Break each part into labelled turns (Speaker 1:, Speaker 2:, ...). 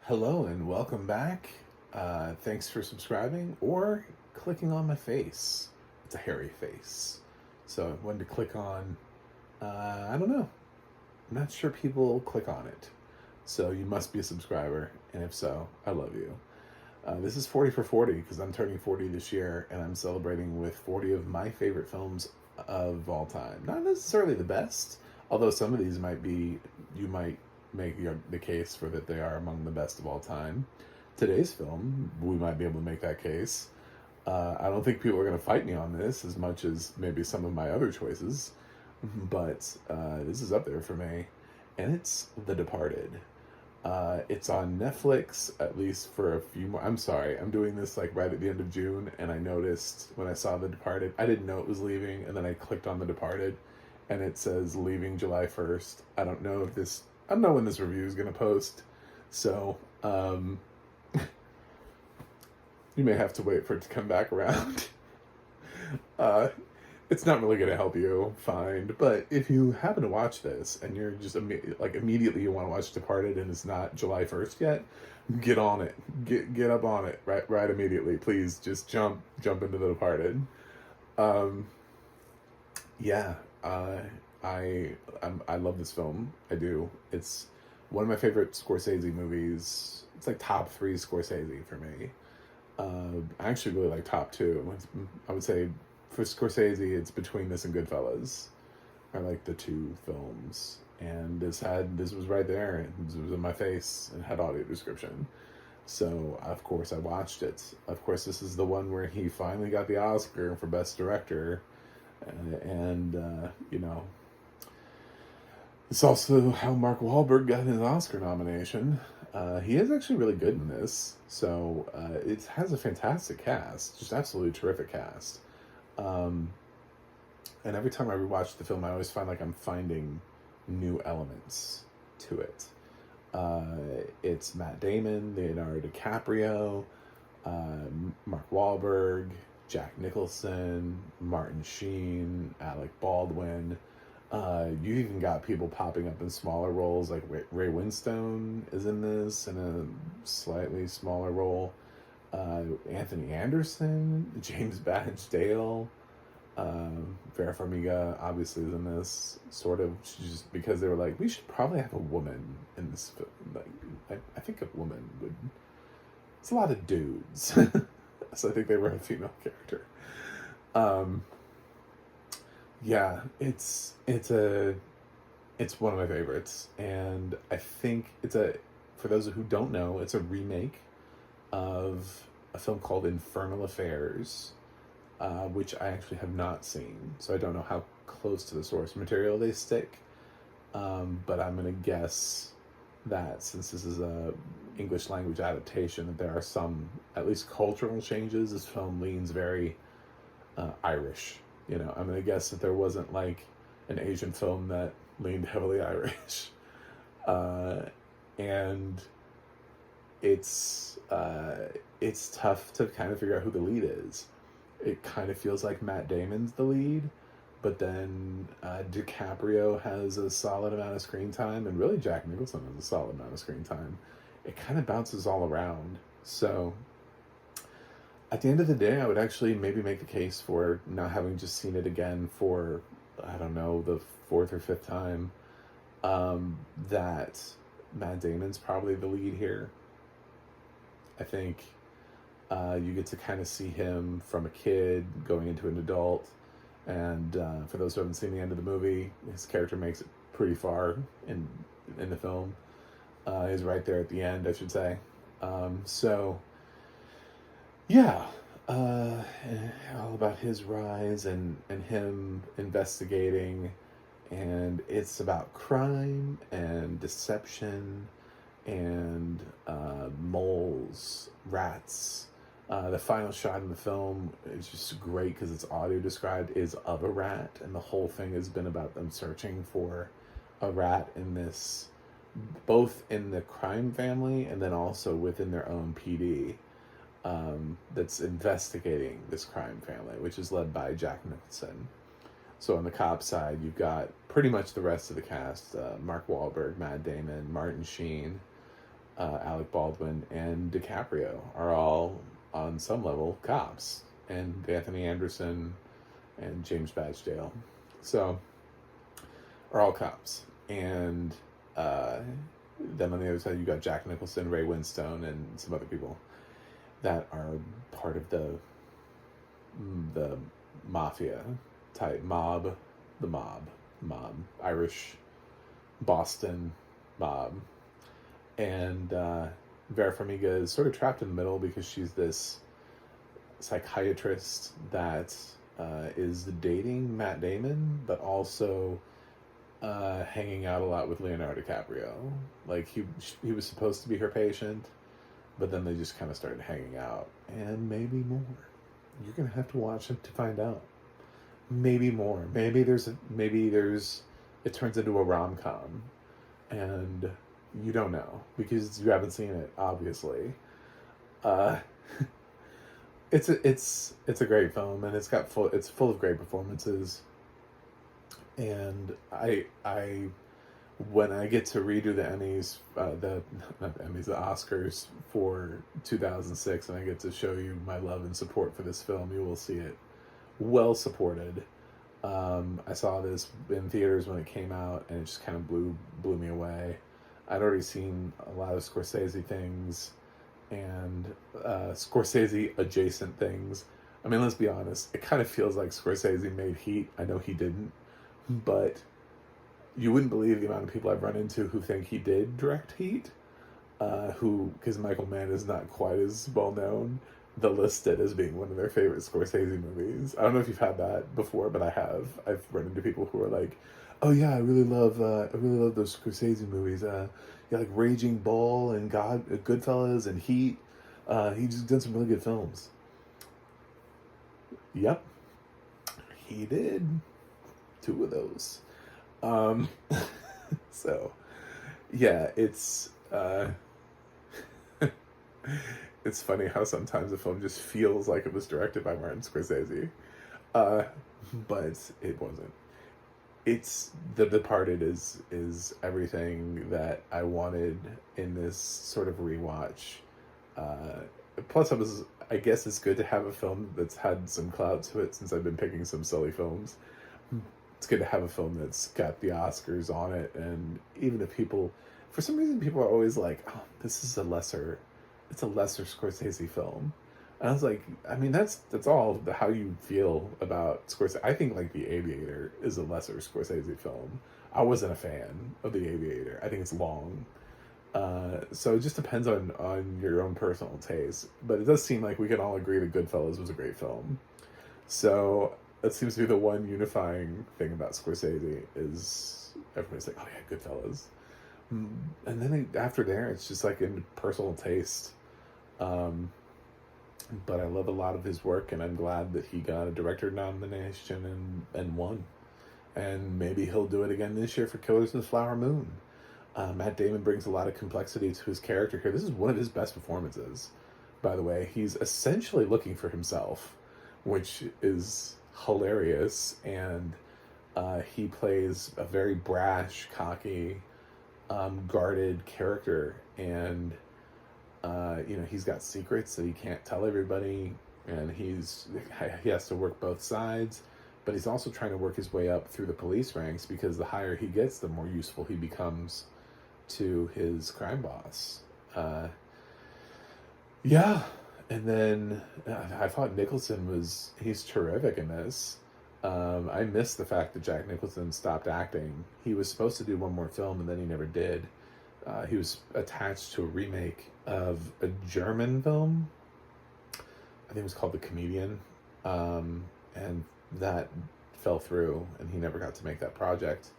Speaker 1: Hello and welcome back. Thanks for subscribing or clicking on my face. It's a hairy face. So I wanted to click on, I don't know. I'm not sure people click on it. So you must be a subscriber. And if so, I love you. This is 40 for 40 because I'm turning 40 this year and I'm celebrating with 40 of my favorite films of all time. Not necessarily the best, although some of these you might make the case for that they are among the best of all time. Today's film, we might be able to make that case. I don't think people are going to fight me on this as much as maybe some of my other choices, but this is up there for me, and it's The Departed. It's on Netflix, at least for a few more. I'm sorry, I'm doing this like right at the end of June, and I noticed when I saw The Departed, I didn't know it was leaving, and then I clicked on The Departed, and it says leaving July 1st. I don't know when this review is going to post, so you may have to wait for it to come back around. It's not really going to help you find, but if you happen to watch this and you're just immediately you want to watch Departed and it's not July 1st yet, get on it. Get up on it right immediately. Please just jump into The Departed. Yeah, I love this film. I do. It's one of my favorite Scorsese movies. It's like top three Scorsese for me. I actually really like top two. I would say for Scorsese, it's between this and Goodfellas. I like the two films, and this was right there. It was in my face and had audio description. So of course I watched it. Of course, this is the one where he finally got the Oscar for Best Director, and it's also how Mark Wahlberg got his Oscar nomination. He is actually really good in this, so it has a fantastic cast, just absolutely terrific cast. And every time I rewatch the film, I always find like I'm finding new elements to it. It's Matt Damon, Leonardo DiCaprio, Mark Wahlberg, Jack Nicholson, Martin Sheen, Alec Baldwin. You even got people popping up in smaller roles, like Ray Winstone is in this in a slightly smaller role. Anthony Anderson, James Badge Dale, Vera Farmiga obviously is in this, sort of, just because they were like, we should probably have a woman in this film. Like, I think a woman would. It's a lot of dudes, so I think they were a female character. Yeah, it's one of my favorites, and I think for those who don't know, it's a remake of a film called Infernal Affairs, which I actually have not seen, so I don't know how close to the source material they stick. But I'm gonna guess that since this is a English language adaptation, that there are some, at least cultural changes. This film leans very Irish. I'm gonna guess that there wasn't like an Asian film that leaned heavily Irish, and it's tough to kind of figure out who the lead is. It kind of feels like Matt Damon's the lead, but then DiCaprio has a solid amount of screen time, and really Jack Nicholson has a solid amount of screen time. It kind of bounces all around. So at the end of the day, I would actually maybe make the case for, not having just seen it again for, I don't know, the fourth or fifth time, that Matt Damon's probably the lead here. I think you get to kind of see him from a kid going into an adult, and for those who haven't seen the end of the movie, his character makes it pretty far in the film. He's right there at the end, I should say. So yeah, all about his rise and him investigating, and it's about crime and deception and moles, rats. The final shot in the film is just great because it's audio described, is of a rat, and the whole thing has been about them searching for a rat in this, both in the crime family and then also within their own PD, that's investigating this crime family, which is led by Jack Nicholson. So on the cop side, you've got pretty much the rest of the cast: Mark Wahlberg, Matt Damon, Martin Sheen, Alec Baldwin, and DiCaprio are all on some level cops, and Anthony Anderson and James Badgedale, so are all cops. And then on the other side, you got Jack Nicholson, Ray Winstone, and some other people that are part of the mafia type mob, the mob, Irish Boston mob. And Vera Farmiga is sort of trapped in the middle because she's this psychiatrist that is dating Matt Damon, but also hanging out a lot with Leonardo DiCaprio. Like he was supposed to be her patient, but then they just kind of started hanging out, and maybe more. You're gonna have to watch it to find out. Maybe more. Maybe there's it turns into a rom-com, and you don't know because you haven't seen it, obviously. It's a great film, and it's full of great performances. And I when I get to redo the Emmys, the Oscars for 2006, and I get to show you my love and support for this film, you will see it well supported. I saw this in theaters when it came out, and it just kind of blew me away. I'd already seen a lot of Scorsese things and Scorsese adjacent things. I mean, let's be honest, it kind of feels like Scorsese made Heat. I know he didn't, but you wouldn't believe the amount of people I've run into who think he did direct Heat, because Michael Mann is not quite as well known. They'll list it as being one of their favorite Scorsese movies. I don't know if you've had that before, but I have. I've run into people who are like, "Oh yeah, I really love those Scorsese movies. Yeah, like Raging Bull and Goodfellas and Heat. He just done some really good films." Yep, he did 2 of those. So yeah, it's it's funny how sometimes a film just feels like it was directed by Martin Scorsese, but it wasn't. It's The Departed is everything that I wanted in this sort of rewatch. Plus, I guess it's good to have a film that's had some clout to it since I've been picking some silly films. It's good to have a film that's got the Oscars on it, and even if for some reason, people are always like, "Oh, this is a lesser Scorsese film," and I was like, I mean, that's all how you feel about Scorsese. I think like The Aviator is a lesser Scorsese film. I wasn't a fan of The Aviator. I think it's long, so it just depends on your own personal taste. But it does seem like we can all agree that Goodfellas was a great film. So that seems to be the one unifying thing about Scorsese is everybody's like, "Oh yeah, Goodfellas." And then after there, it's just like in personal taste. But I love a lot of his work, and I'm glad that he got a director nomination and won. And maybe he'll do it again this year for Killers of the Flower Moon. Matt Damon brings a lot of complexity to his character here. This is one of his best performances, by the way. He's essentially looking for himself, which is hilarious. And he plays a very brash, cocky, guarded character, and he's got secrets that he can't tell everybody, and he has to work both sides, but he's also trying to work his way up through the police ranks, because the higher he gets, the more useful he becomes to his crime boss. Yeah, and then I thought he's terrific in this. I missed the fact that Jack Nicholson stopped acting. He was supposed to do one more film, and then he never did. He was attached to a remake of a German film. I think it was called The Comedian. And that fell through, and he never got to make that project.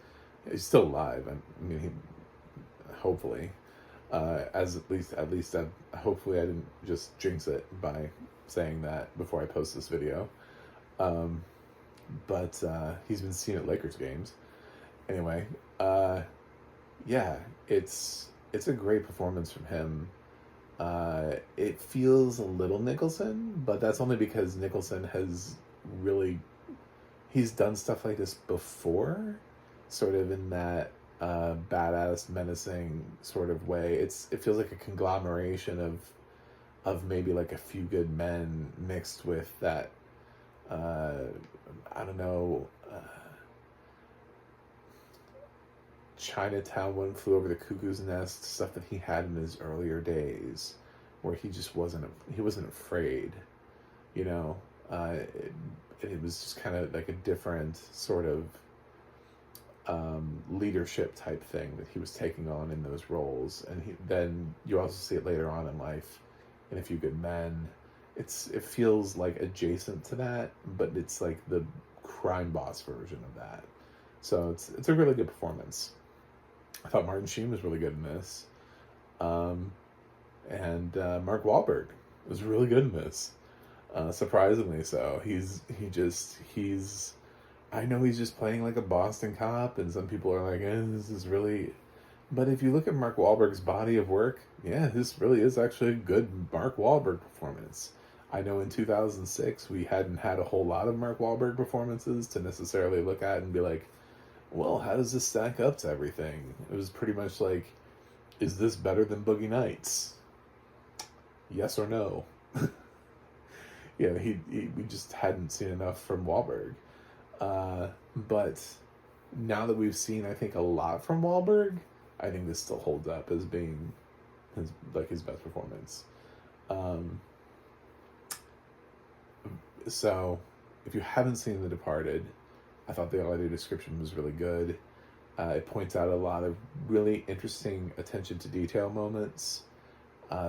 Speaker 1: He's still alive. I mean, hopefully. Hopefully I didn't just jinx it by saying that before I post this video. But he's been seen at Lakers games. Anyway, yeah, it's a great performance from him. It feels a little Nicholson, but that's only because Nicholson he's done stuff like this before, sort of in that badass, menacing sort of way. It feels like a conglomeration of maybe like A Few Good Men mixed with that, I don't know, Chinatown, One Flew Over the Cuckoo's Nest, stuff that he had in his earlier days, where he just wasn't afraid, you know. It was just kind of like a different sort of leadership type thing that he was taking on in those roles, and then you also see it later on in life in A Few Good Men. It feels like adjacent to that, but it's like the crime boss version of that. So it's a really good performance. I thought Martin Sheen was really good in this, and Mark Wahlberg was really good in this. Surprisingly so. He's I know he's just playing like a Boston cop, and some people are like, this is really... But if you look at Mark Wahlberg's body of work, yeah, this really is actually a good Mark Wahlberg performance. I know in 2006, we hadn't had a whole lot of Mark Wahlberg performances to necessarily look at and be like, well, how does this stack up to everything? It was pretty much like, is this better than Boogie Nights? Yes or no? Yeah, we just hadn't seen enough from Wahlberg. But now that we've seen, I think, a lot from Wahlberg, I think this still holds up as being his best performance. So, if you haven't seen The Departed, I thought the audio description was really good. It points out a lot of really interesting attention to detail moments,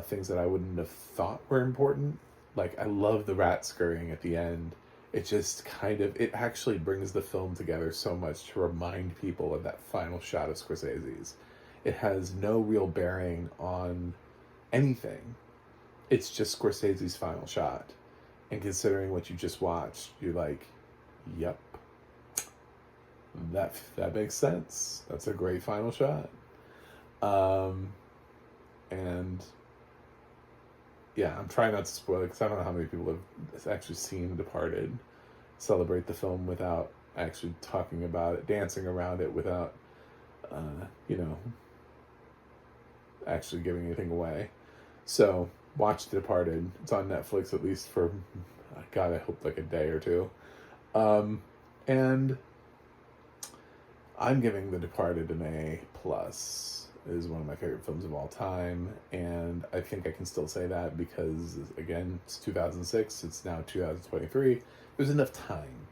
Speaker 1: things that I wouldn't have thought were important. Like, I love the rat scurrying at the end. It just it actually brings the film together so much to remind people of that final shot of Scorsese's. It has no real bearing on anything. It's just Scorsese's final shot. And considering what you just watched, you're like, yep, that makes sense. That's a great final shot. And yeah, I'm trying not to spoil it because I don't know how many people have actually seen Departed. Celebrate the film without actually talking about it, dancing around it without, actually giving anything away. So, watch The Departed. It's on Netflix at least for, God, I hope like a day or two. And I'm giving The Departed an A+. It is one of my favorite films of all time, and I think I can still say that because, again, it's 2006, it's now 2023. There's enough time.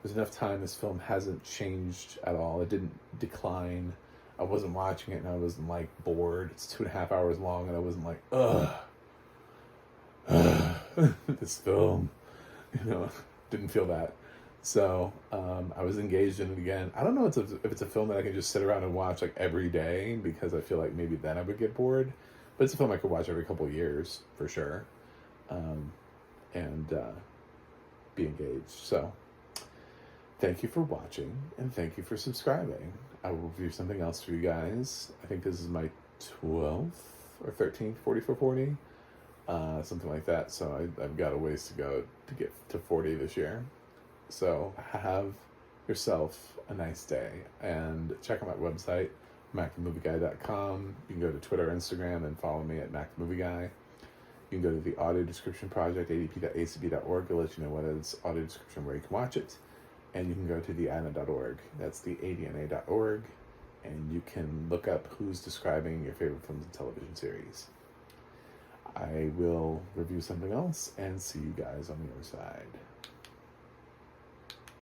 Speaker 1: There's enough time. This film hasn't changed at all. It didn't decline. I wasn't watching it and I wasn't, like, bored. It's 2.5 hours long and I wasn't like, this film. Didn't feel that. So, I was engaged in it again. I don't know if it's a film that I can just sit around and watch like every day, because I feel like maybe then I would get bored. But it's a film I could watch every couple of years for sure, and be engaged. So, thank you for watching and thank you for subscribing. I will review something else for you guys. I think this is my 12th or 13th 40 something like that. So I've got a ways to go to get to 40 this year. So have yourself a nice day, and check out my website, macthemovieguy.com. You can go to Twitter, Instagram, and follow me at macthemovieguy. You can go to the audio description project, adp.acb.org. It'll let you know what is audio description, where you can watch it. And you can go to the ADNA.org. That's the ADNA.org. And you can look up who's describing your favorite films and television series. I will review something else and see you guys on the other side.